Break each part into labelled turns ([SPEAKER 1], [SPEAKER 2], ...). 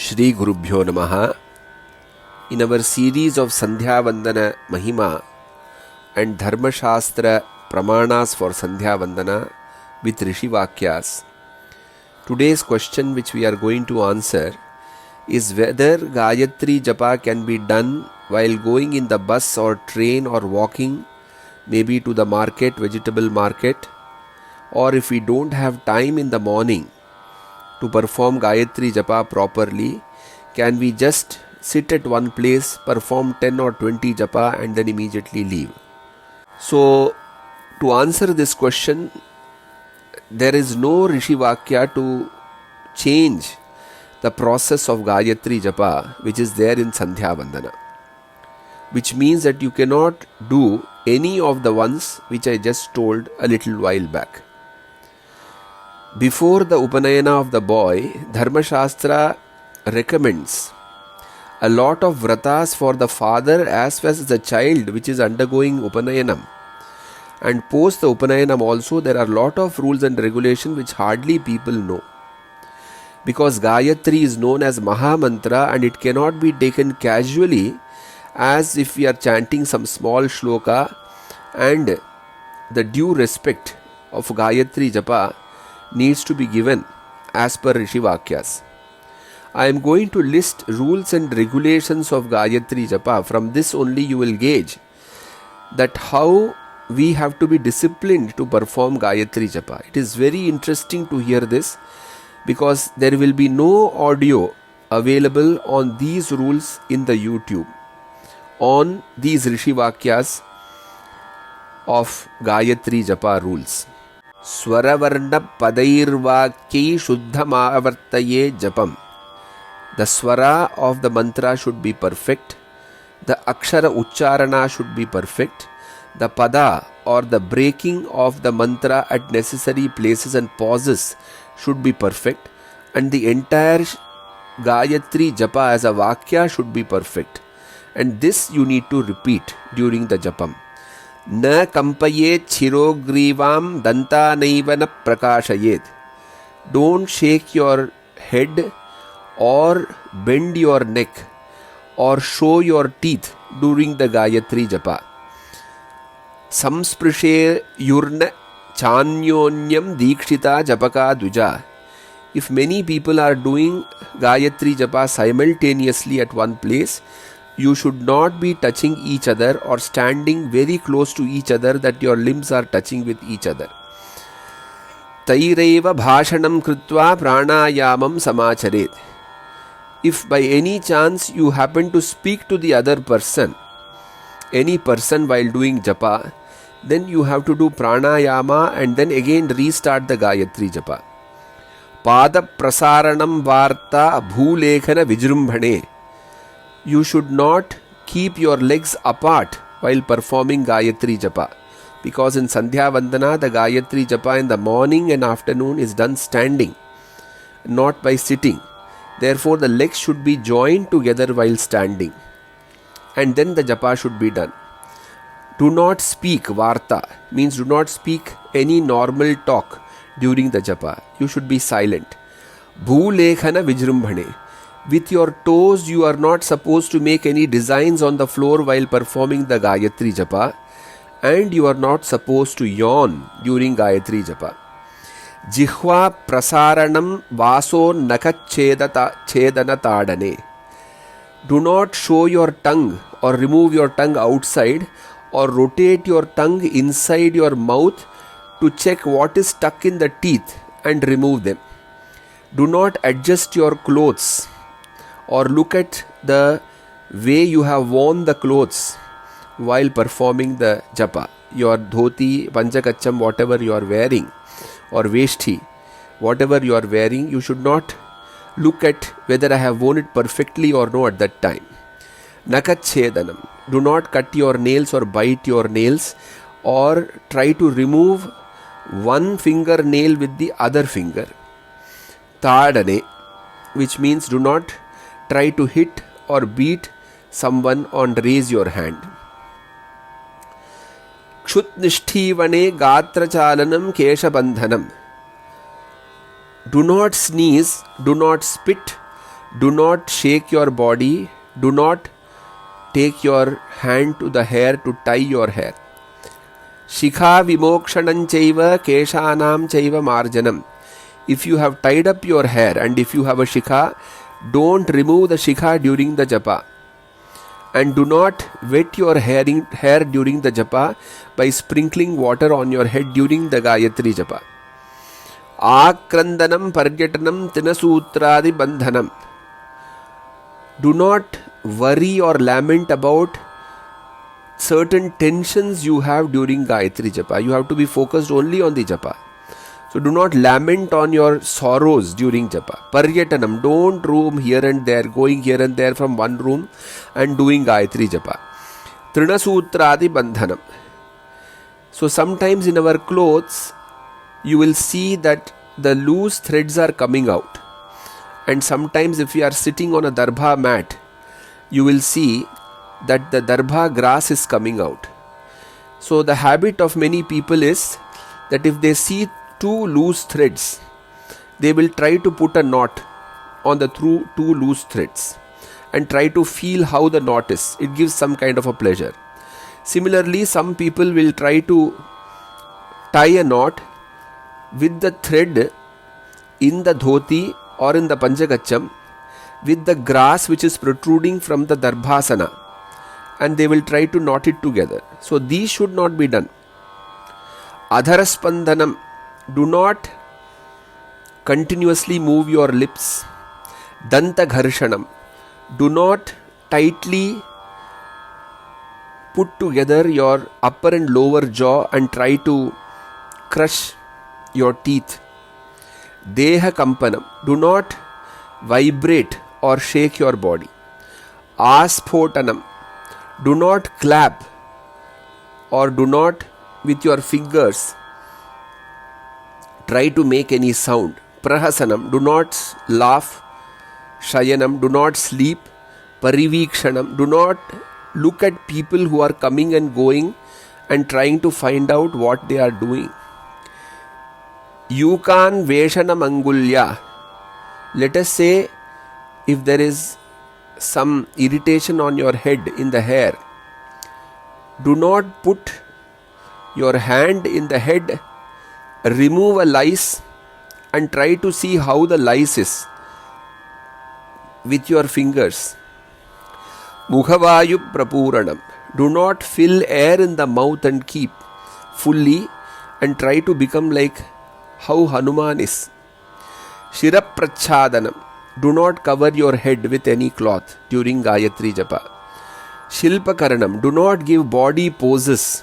[SPEAKER 1] Shri Gurubhyo Namaha. In our series of Sandhyavandanam Mahima and Dharma Shastra Pramanas for Sandhyavandana with Rishi Vakyas, today's question which we are going to answer is whether Gayatri Japa can be done while going in the bus or train or walking, maybe to the market, vegetable market, or if we don't have time in the morning to perform Gayatri Japa properly, can we just sit at one place, perform 10 or 20 Japa and then immediately leave? So, to answer this question, there is no Rishi Vakya to change the process of Gayatri Japa which is there in Sandhyavandana, which means that you cannot do any of the ones which I just told a little while back. Before the Upanayana of the boy, Dharma Shastra recommends a lot of vratas for the father as well as the child which is undergoing Upanayanam. And post the Upanayanam also, there are a lot of rules and regulations which hardly people know. Because Gayatri is known as Maha Mantra and it cannot be taken casually as if we are chanting some small shloka, and the due respect of Gayatri Japa needs to be given as per Rishi Vakyas. I am going to list rules and regulations of Gayatri Japa. From this only you will gauge that how we have to be disciplined to perform Gayatri Japa. It is very interesting to hear this because there will be no audio available on these rules in the YouTube, on these Rishi Vakyas of Gayatri Japa rules. Swaravarna padairvakyai shuddhamavartaye japam. The swara of the mantra should be perfect. The akshara ucharana should be perfect. The pada or the breaking of the mantra at necessary places and pauses should be perfect. And the entire Gayatri Japa as a Vakya should be perfect. And this you need to repeat during the Japam. Na kampayet chirogrivam dantanaiva na prakashayet. Don't shake your head or bend your neck or show your teeth during the Gayatri Japa. Samsprishe yurna chanyonyam dikshita japaka duja. If many people are doing Gayatri Japa simultaneously at one place, you should not be touching each other or standing very close to each other that your limbs are touching with each other. Taireva bhashanam kritva pranayamam samacharet. If by any chance you happen to speak to the other person, any person while doing japa, then you have to do pranayama and then again restart the Gayatri Japa. Pada prasaranam varta bhulekhana vijrumbhane. You should not keep your legs apart while performing Gayatri Japa, because in Sandhyavandana the Gayatri Japa in the morning and afternoon is done standing, not by sitting. Therefore the legs should be joined together while standing, and then the Japa should be done. Do not speak varta, means do not speak any normal talk during the Japa. You should be silent. Bhulekhana vijrumbhane. With your toes, you are not supposed to make any designs on the floor while performing the Gayatri Japa, and you are not supposed to yawn during Gayatri Japa. Jihva prasaranam vaso nakachedana tadane. Do not show your tongue or remove your tongue outside or rotate your tongue inside your mouth to check what is stuck in the teeth and remove them. Do not adjust your clothes or look at the way you have worn the clothes while performing the japa. Your dhoti, panchakacham, whatever you are wearing, or veshti, whatever you are wearing, you should not look at whether I have worn it perfectly or no at that time. Nakachedanam. Do not cut your nails or bite your nails or try to remove one fingernail with the other finger. Tadane, which means do not try to hit or beat someone or raise your hand. Kshutnishthivane gatrachalanam keshabandhanam. Do not sneeze, do not spit, Do not shake your body. Do not take your hand to the hair to tie your hair. Shikha vimokshanam chaiva keshanam chaiva marjanam. If you have tied up your hair and if you have a shikha, don't remove the shikha during the japa. And do not wet your hair during the japa by sprinkling water on your head during the Gayatri Japa. Akrandanam paryatanam tinasutradi bandhanam. Do not worry or lament about certain tensions you have during Gayatri Japa. You have to be focused only on the japa. So do not lament on your sorrows during japa. Paryatanam, don't roam here and there, going here and there from one room and doing Gayatri Japa. Trinasutradi bandhanam. So sometimes in our clothes, you will see that the loose threads are coming out. And sometimes if you are sitting on a darbha mat, you will see that the darbha grass is coming out. So the habit of many people is that if they see two loose threads, they will try to put a knot on the two loose threads and try to feel how the knot is. It gives some kind of a pleasure. Similarly, some people will try to tie a knot with the thread in the dhoti or in the panchagacham with the grass which is protruding from the darbhasana, and they will try to knot it together. So these should not be done. Adharaspandanam. Do not continuously move your lips. Danta gharshanam. Do not tightly put together your upper and lower jaw and try to crush your teeth. Deha kampanam. Do not vibrate or shake your body. Asphotanam. Do not clap or do not with your fingers try to make any sound. Prahasanam. Do not laugh. Shayanam. Do not sleep. Parivikshanam. Do not look at people who are coming and going and trying to find out what they are doing. Yukan Veshanam Angulya. Let us say if there is some irritation on your head in the hair, do not put your hand in the head, remove a lice and try to see how the lice is with your fingers. Mukhavayu Prapuranam. Do not fill air in the mouth and keep fully and try to become like how Hanuman is. Shiraprachadanam. Do not cover your head with any cloth during Gayatri Japa. Shilpakaranam. Do not give body poses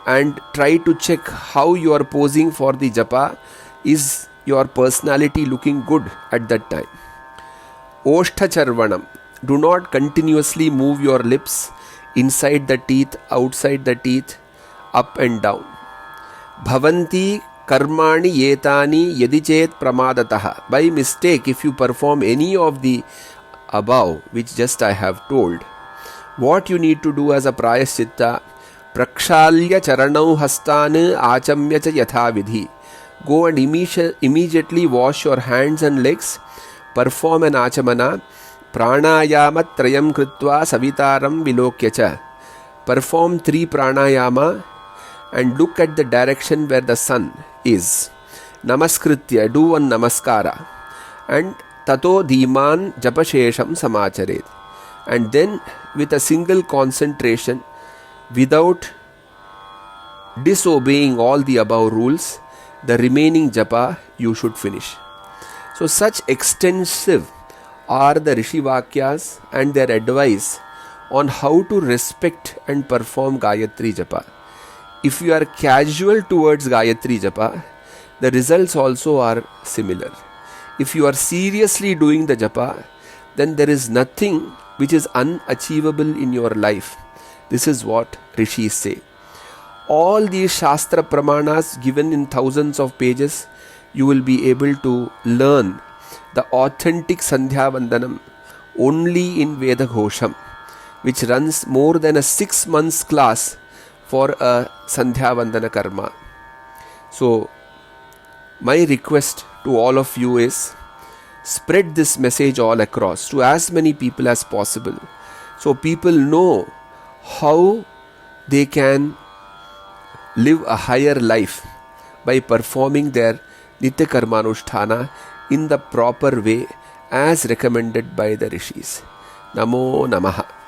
[SPEAKER 1] and try to check how you are posing for the japa. Is your personality looking good at that time? Oshtacharvanam. Do not continuously move your lips inside the teeth, outside the teeth, up and down. Bhavanti karmani yetani yadichet pramadataha. By mistake, if you perform any of the above, which just I have told, what you need to do as a prayaschitta, prakshalya charanau hastane achamya cha yatha vidhi. Go and immediately wash your hands and legs, perform an achamana, pranayama trayam kritva savitaram vilokya cha. Perform 3 pranayama and look at the direction where the sun is. Namaskritya, do one namaskara. And tato dhiman japashesham samacharet. And then with a single concentration, without disobeying all the above rules, the remaining japa you should finish. So such extensive are the Rishi Vakyas and their advice on how to respect and perform Gayatri Japa. If you are casual towards Gayatri Japa, the results also are similar. If you are seriously doing the Japa, then there is nothing which is unachievable in your life. This is what Rishis say. All these Shastra Pramanas given in thousands of pages, you will be able to learn the authentic Sandhyavandanam only in Vedaghosham, which runs more than a 6 months class for a Sandhyavandana karma. So, my request to all of you is spread this message all across to as many people as possible, so people know how they can live a higher life by performing their Nitya Karmanusthana in the proper way as recommended by the rishis. Namo Namaha.